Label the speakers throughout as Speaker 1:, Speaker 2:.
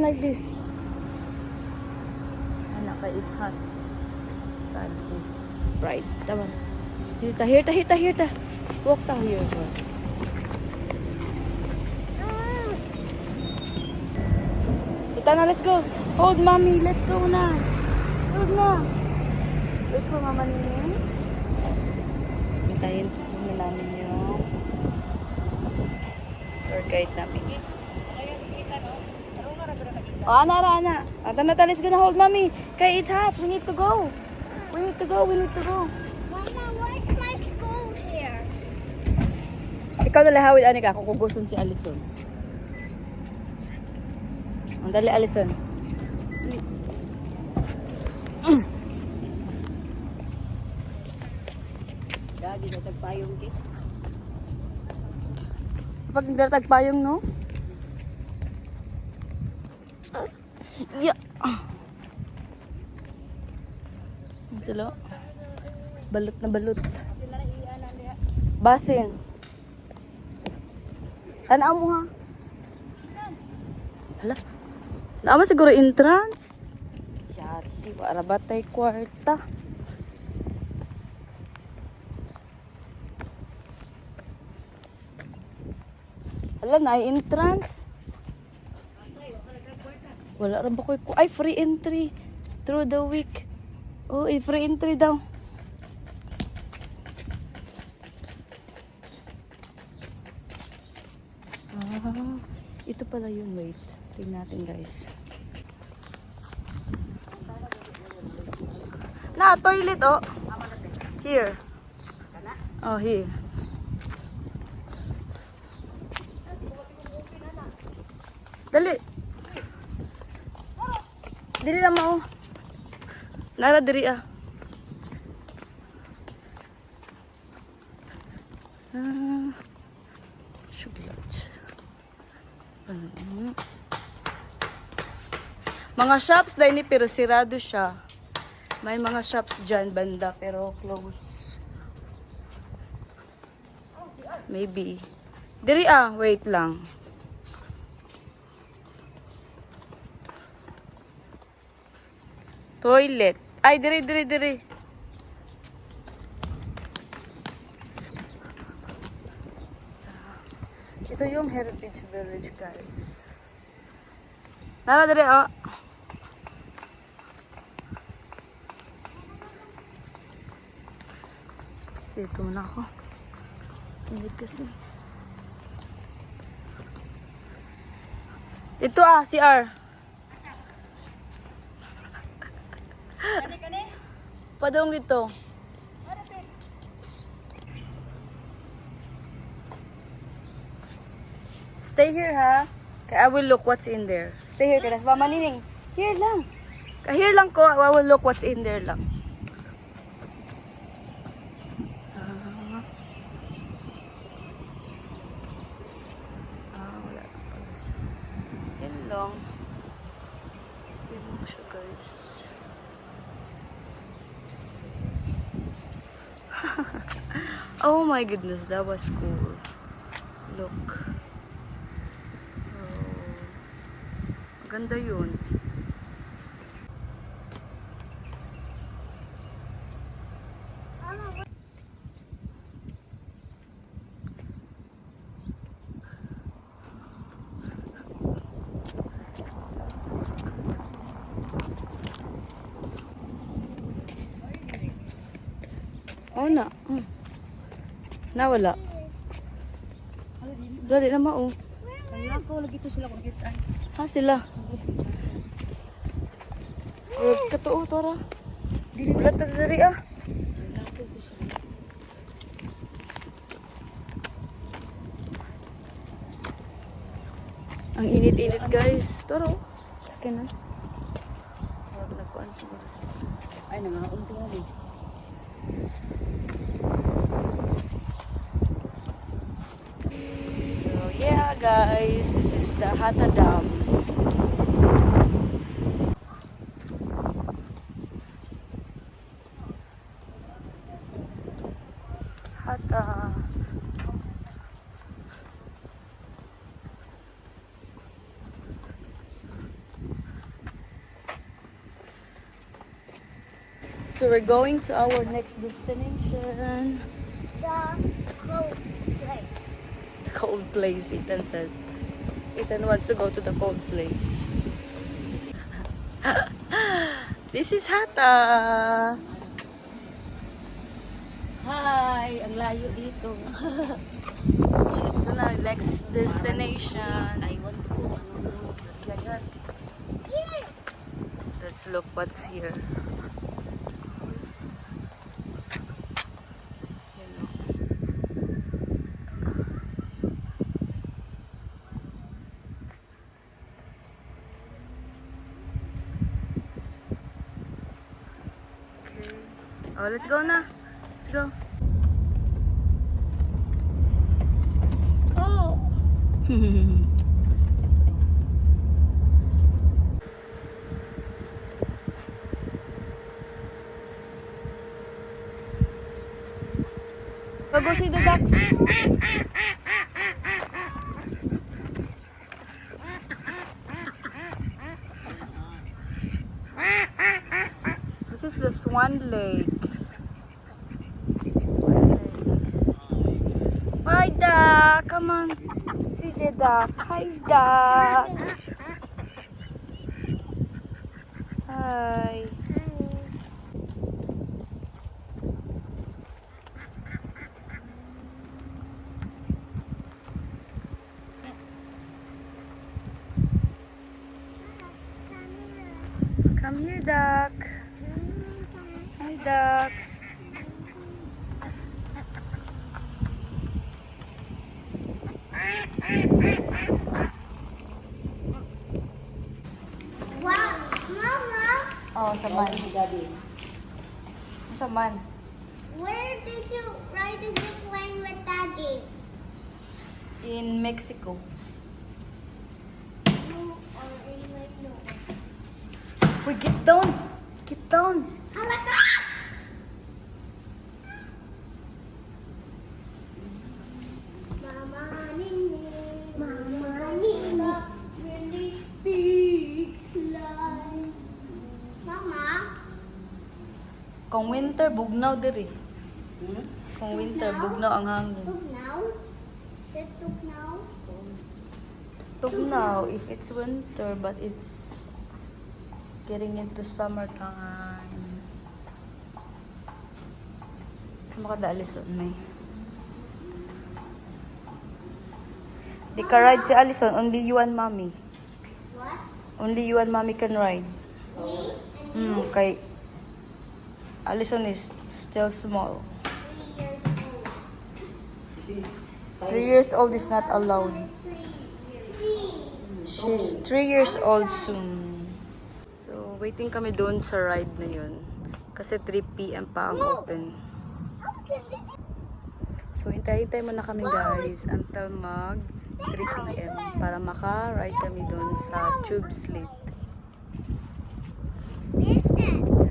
Speaker 1: like this. Anak, it's hot. Sun is bright. Tama. Here ta. Walk ta here. Sita na, let's go. Hold mommy, let's go na. Hold na. Wait for mama niyo. Hintayin na namin yung tour guide namin. Oh, Ana. Ata, let's go na. Hold mommy. Kaya it's hot. We need to go.
Speaker 2: Mama, where's my school here?
Speaker 1: Ikaw nalahawid, Anika. Kukuguson si Alison. Ang dali, Alison. Dagi na tagpayong kiss. Kapag hindi na tagpayong, no? Yeah. Silo. Balot na balot. Basin. Tanaw mo ha. Hala. Naama siguro entrance. Yati, para batay kwarta. Hala, na entrance. Wala rin ba ko? Ay, free entry through the week. Oh, free entry daw. Ito pala yung wait. Tingnan natin, guys. Na, toilet, oh. Here. Oh, here. Dali. Dili lang mo. Nara diri ah. Suglat. Mga shops dahil ni pero sirado siya. May mga shops dyan banda pero close. Maybe. Diri ah, wait lang. Toilet. Ay, diri. Ito yung Heritage Village, guys. Nara, diri, oh. Dito na ako. Init kasi. Ito ah, CR. Padong dito. Stay here ha. I will look what's in there. Stay here kada. Mama Nining. Here lang. Here lang ko. I will look what's in there lang. Wala na pala siya. Yan lang. Yan lang siya, guys. Oh my goodness, that was cool. Look. Oh. Maganda yun. Oh na. Nawala. Dali na mao.
Speaker 2: Kaya ko lagi to sila kung kita.
Speaker 1: Ha sila. Katuo tora. Wala ta diri ah. Ang init-init, guys. Toro. Sakin na. Wag na kuan siguro. Ay nangaunti na din. Yeah guys, this is the Hata Dam. Hata. So we're going to our next destination.
Speaker 2: The cold place.
Speaker 1: Cold place, Ethan said. Ethan wants to go to the cold place. This is Hata.
Speaker 2: Hi! Ang layo dito.
Speaker 1: Let's go na. Next destination.
Speaker 2: Aywan ko.
Speaker 1: Let's look what's here. Oh, let's go na. Let's go.
Speaker 2: Oh!
Speaker 1: Go see the ducks. This is the Swan Lake. Swan Lake. Hi, duck. Come on. See the duck. Hi, duck. Hi. Come here, duck. Hi, ducks.
Speaker 2: Wow! Mama!
Speaker 1: Oh, saman. Saman.
Speaker 2: Where did you ride the zip line with Daddy?
Speaker 1: In Mexico.
Speaker 2: No, or like no.
Speaker 1: Wait, get down. Get down.
Speaker 2: Halaka! Mama Nini, Mama Nini, really big slide. Mama,
Speaker 1: Kung winter, bugnaw diri. Kung winter, bugnaw ang hangin.
Speaker 2: tugnaw? Is it tugnaw?
Speaker 1: Tugnaw if it's winter, but it's getting into summertime. Makada Alison may. Di ka ride si Alison, only you and mommy.
Speaker 2: What?
Speaker 1: Only you and mommy can ride.
Speaker 2: Me and you?
Speaker 1: Kay Alison is still small.
Speaker 2: 3 years
Speaker 1: 3 years
Speaker 2: old.
Speaker 1: old is not allowed.
Speaker 2: 3
Speaker 1: She's 3 years old soon. So, waiting kami doon sa ride na yun. Kasi 3 p.m. pa ang open. So, hintay-hintay muna kami guys until mag 3 p.m. para maka-ride kami doon sa Tube Slate.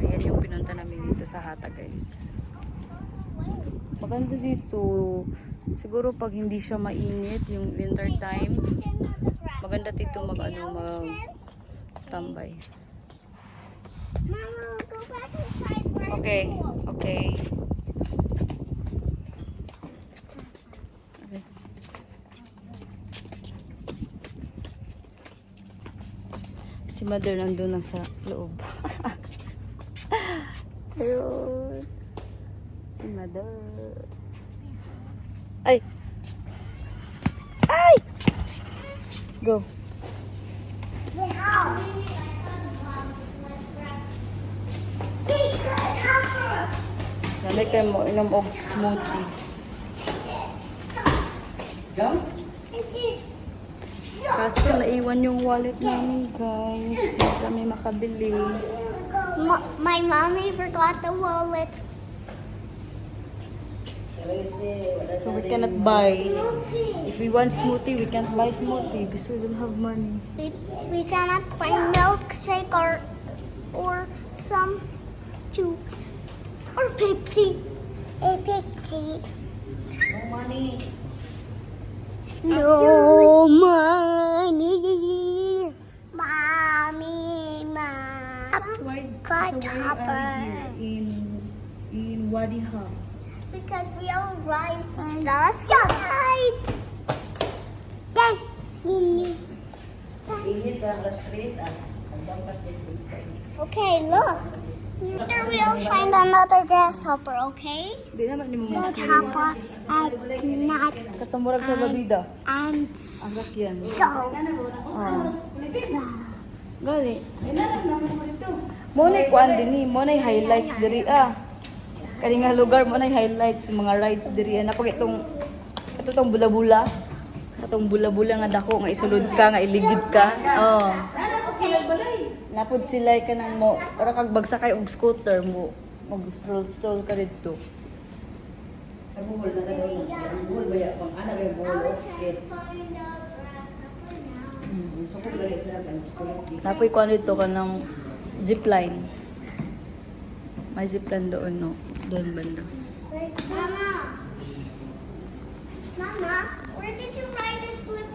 Speaker 1: Ayan yung pinunta namin dito sa Hata guys. Maganda dito. Siguro pag hindi siya mainit yung winter time, maganda dito mag tambay.
Speaker 2: Mama, go back inside where
Speaker 1: Okay,
Speaker 2: it's cool.
Speaker 1: okay. Si mother nandun lang sa loob. Ayun. Si mother. Ay! Ay! Go.
Speaker 2: Secret helper!
Speaker 1: Nalay kayo mo, inom og smoothie.
Speaker 2: It is
Speaker 1: Kaso naiwan yung wallet namin guys. Hindi kami makabili.
Speaker 2: My mommy forgot the wallet.
Speaker 1: So we cannot buy. If we want smoothie, we can't buy smoothie because we don't have money.
Speaker 2: We cannot find milkshake or some juice or Pepsi. A Pepsi.
Speaker 1: No money.
Speaker 2: No money. Mommy,
Speaker 1: So why
Speaker 2: Cry
Speaker 1: are we
Speaker 2: topper.
Speaker 1: here in
Speaker 2: ride in the slide. Then,
Speaker 1: Init ang alas 3 at hanggang
Speaker 2: okay, look. Later we'll find another grasshopper, okay?
Speaker 1: Di naman ni mo
Speaker 2: Grasshopper and not
Speaker 1: katamurag sa babida.
Speaker 2: and
Speaker 1: Ang yan.
Speaker 2: so.
Speaker 1: Gali. Mo na kuan dinhi, mo na highlights diri Kani nga lugar mo na highlights mga rides diri na pag itong bula-bula. Katong bula-bula nga dako nga isulod ka nga iligid ka. Oh. Napod sila ka nang mo ora kag bagsakay og scooter mo mag-stroll ka dito. Sa buhol na daw ang buhol ba ya pang ana kay buhol yes. So ko dali sila kan chocolate. Napoy ko dito ka ng zipline. May zipline doon no, doon banda.
Speaker 2: Mama! Mama, where did you ride this slip?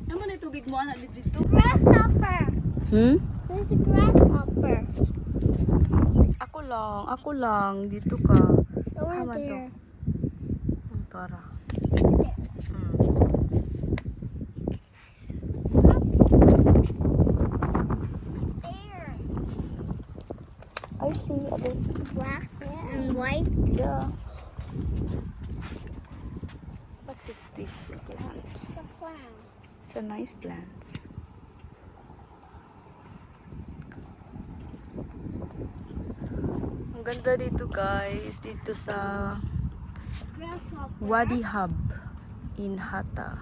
Speaker 1: Naman ay tubig mo anak dito.
Speaker 2: Grasshopper. There's a grasshopper.
Speaker 1: Ako lang dito ka.
Speaker 2: So we're
Speaker 1: Tama to.
Speaker 2: there.
Speaker 1: Ang tara.
Speaker 2: There.
Speaker 1: I see a bit.
Speaker 2: Black and white.
Speaker 1: Yeah. What is this plants?
Speaker 2: The clown.
Speaker 1: So nice plants. Ang ganda dito guys, dito sa
Speaker 2: Grasshopper.
Speaker 1: Wadi Hub in Hatta.